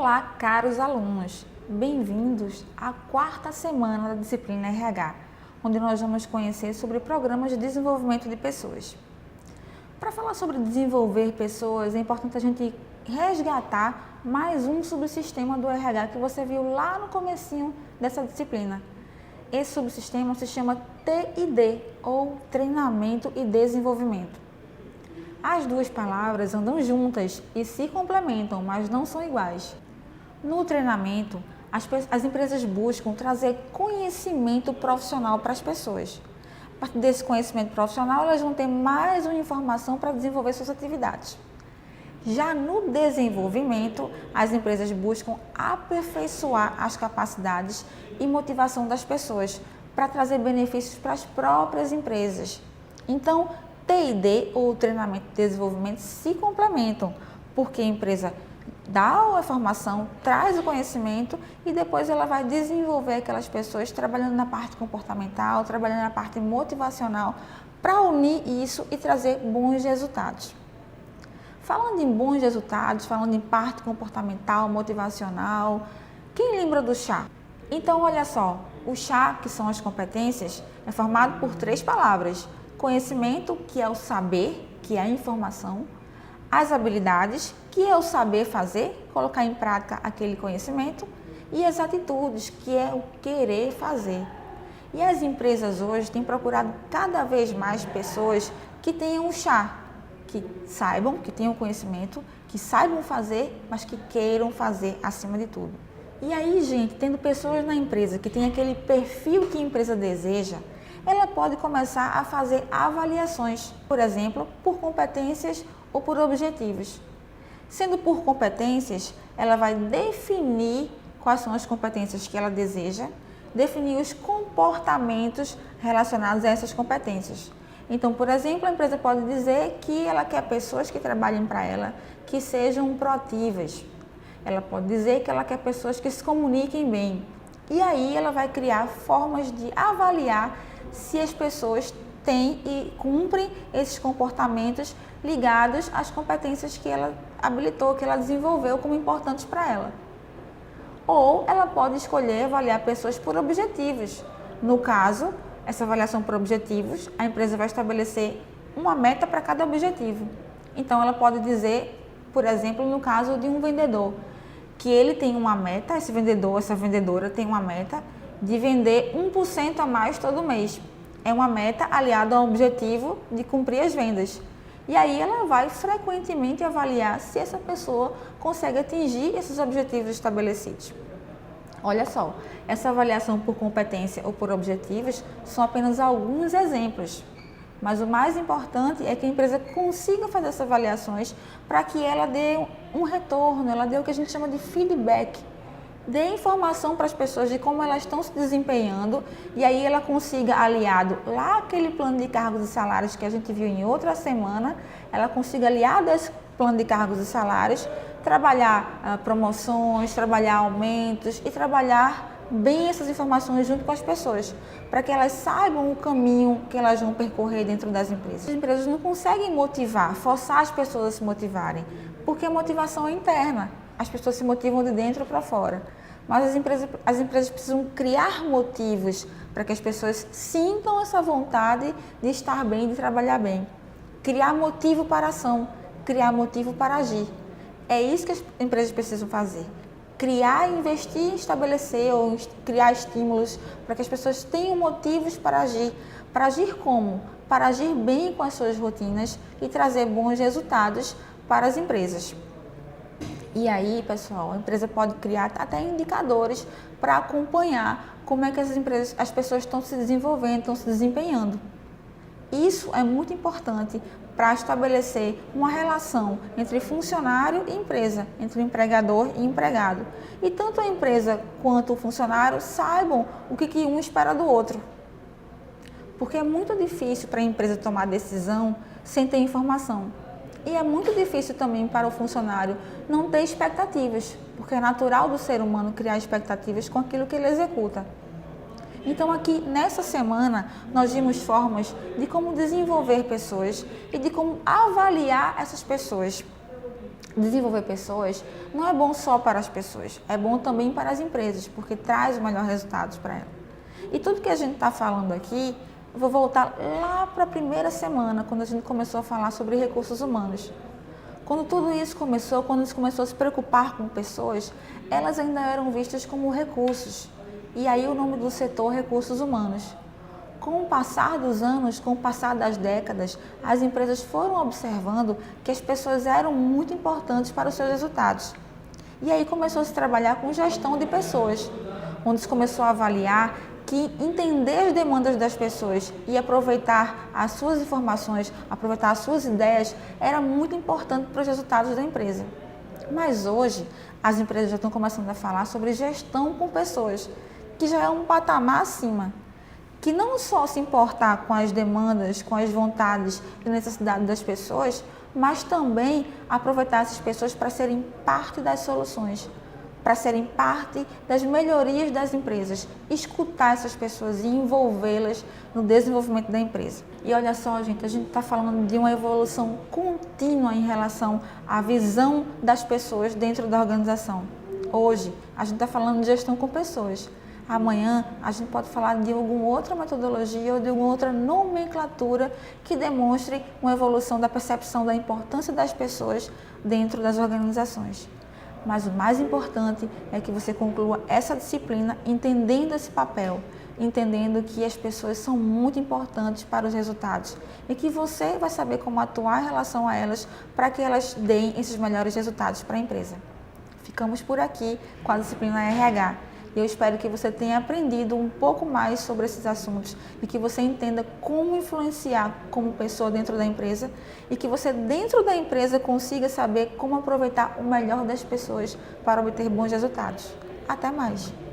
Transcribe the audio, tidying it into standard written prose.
Olá, caros alunos! Bem-vindos à quarta semana da disciplina RH, onde nós vamos conhecer sobre programas de desenvolvimento de pessoas. Para falar sobre desenvolver pessoas, é importante a gente resgatar mais um subsistema do RH que você viu lá no comecinho dessa disciplina. Esse subsistema se chama TID, ou Treinamento e Desenvolvimento. As duas palavras andam juntas e se complementam, mas não são iguais. No treinamento, as empresas buscam trazer conhecimento profissional para as pessoas. A partir desse conhecimento profissional, elas vão ter mais uma informação para desenvolver suas atividades. Já no desenvolvimento, as empresas buscam aperfeiçoar as capacidades e motivação das pessoas para trazer benefícios para as próprias empresas. Então, TID, ou Treinamento e Desenvolvimento, se complementam, porque a empresa dá a informação, traz o conhecimento e depois ela vai desenvolver aquelas pessoas trabalhando na parte comportamental, trabalhando na parte motivacional, para unir isso e trazer bons resultados. Falando em bons resultados, falando em parte comportamental, motivacional, quem lembra do chá? Então, olha só, o chá, que são as competências, é formado por 3 palavras. Conhecimento, que é o saber, que é a informação. As habilidades, que é o saber fazer, colocar em prática aquele conhecimento. E as atitudes, que é o querer fazer. E as empresas hoje têm procurado cada vez mais pessoas que tenham o chá, que saibam, que tenham conhecimento, que saibam fazer, mas que queiram fazer acima de tudo. E aí, gente, tendo pessoas na empresa que tem aquele perfil que a empresa deseja, ela pode começar a fazer avaliações, por exemplo, por competências ou por objetivos. Sendo por competências, ela vai definir quais são as competências que ela deseja, definir os comportamentos relacionados a essas competências. Então, por exemplo, a empresa pode dizer que ela quer pessoas que trabalhem para ela, que sejam proativas. Ela pode dizer que ela quer pessoas que se comuniquem bem. E aí ela vai criar formas de avaliar se as pessoas têm e cumprem esses comportamentos ligados às competências que ela habilitou, que ela desenvolveu como importantes para ela. Ou ela pode escolher avaliar pessoas por objetivos. No caso, essa avaliação por objetivos, a empresa vai estabelecer uma meta para cada objetivo. Então, ela pode dizer, por exemplo, no caso de um vendedor, que ele tem uma meta, esse vendedor, essa vendedora tem uma meta de vender 1% a mais todo mês. É uma meta aliada ao objetivo de cumprir as vendas. E aí ela vai frequentemente avaliar se essa pessoa consegue atingir esses objetivos estabelecidos. Olha só, essa avaliação por competência ou por objetivos são apenas alguns exemplos. Mas o mais importante é que a empresa consiga fazer essas avaliações para que ela dê um retorno, ela dê o que a gente chama de feedback. Dê informação para as pessoas de como elas estão se desempenhando e aí ela consiga, aliado lá aquele plano de cargos e salários que a gente viu em outra semana, ela consiga, aliado a esse plano de cargos e salários, trabalhar promoções, trabalhar aumentos e trabalhar bem essas informações junto com as pessoas, para que elas saibam o caminho que elas vão percorrer dentro das empresas. As empresas não conseguem motivar, forçar as pessoas a se motivarem, porque a motivação é interna. As pessoas se motivam de dentro para fora. Mas as empresas precisam criar motivos para que as pessoas sintam essa vontade de estar bem, de trabalhar bem. Criar motivo para a ação, criar motivo para agir. É isso que as empresas precisam fazer. Criar, investir, estabelecer ou criar estímulos para que as pessoas tenham motivos para agir. Para agir como? Para agir bem com as suas rotinas e trazer bons resultados para as empresas. E aí, pessoal, a empresa pode criar até indicadores para acompanhar como é que as pessoas estão se desenvolvendo, estão se desempenhando. Isso é muito importante para estabelecer uma relação entre funcionário e empresa, entre o empregador e empregado. E tanto a empresa quanto o funcionário saibam o que um espera do outro. Porque é muito difícil para a empresa tomar decisão sem ter informação. E é muito difícil também para o funcionário não ter expectativas, porque é natural do ser humano criar expectativas com aquilo que ele executa. Então aqui nessa semana nós vimos formas de como desenvolver pessoas e de como avaliar essas pessoas. desenvolver pessoas não é bom só para as pessoas, é bom também para as empresas, porque traz os melhores resultados para elas. E tudo que a gente está falando aqui, eu vou voltar lá para a primeira semana, quando a gente começou a falar sobre recursos humanos. Quando tudo isso começou, quando a gente começou a se preocupar com pessoas, elas ainda eram vistas como recursos. E aí o nome do setor recursos humanos. Com o passar dos anos, com o passar das décadas, as empresas foram observando que as pessoas eram muito importantes para os seus resultados. E aí começou a se trabalhar com gestão de pessoas, onde se começou a avaliar que entender as demandas das pessoas e aproveitar as suas informações, aproveitar as suas ideias, era muito importante para os resultados da empresa. Mas hoje, as empresas já estão começando a falar sobre gestão com pessoas, que já é um patamar acima. Que não só se importar com as demandas, com as vontades e necessidades das pessoas, mas também aproveitar essas pessoas para serem parte das soluções, para serem parte das melhorias das empresas, escutar essas pessoas e envolvê-las no desenvolvimento da empresa. E olha só, gente, a gente está falando de uma evolução contínua em relação à visão das pessoas dentro da organização. Hoje, a gente está falando de gestão com pessoas. Amanhã, a gente pode falar de alguma outra metodologia ou de alguma outra nomenclatura que demonstre uma evolução da percepção da importância das pessoas dentro das organizações. Mas o mais importante é que você conclua essa disciplina entendendo esse papel, entendendo que as pessoas são muito importantes para os resultados e que você vai saber como atuar em relação a elas para que elas deem esses melhores resultados para a empresa. Ficamos por aqui com a disciplina RH. Eu espero que você tenha aprendido um pouco mais sobre esses assuntos e que você entenda como influenciar como pessoa dentro da empresa e que você dentro da empresa consiga saber como aproveitar o melhor das pessoas para obter bons resultados. Até mais!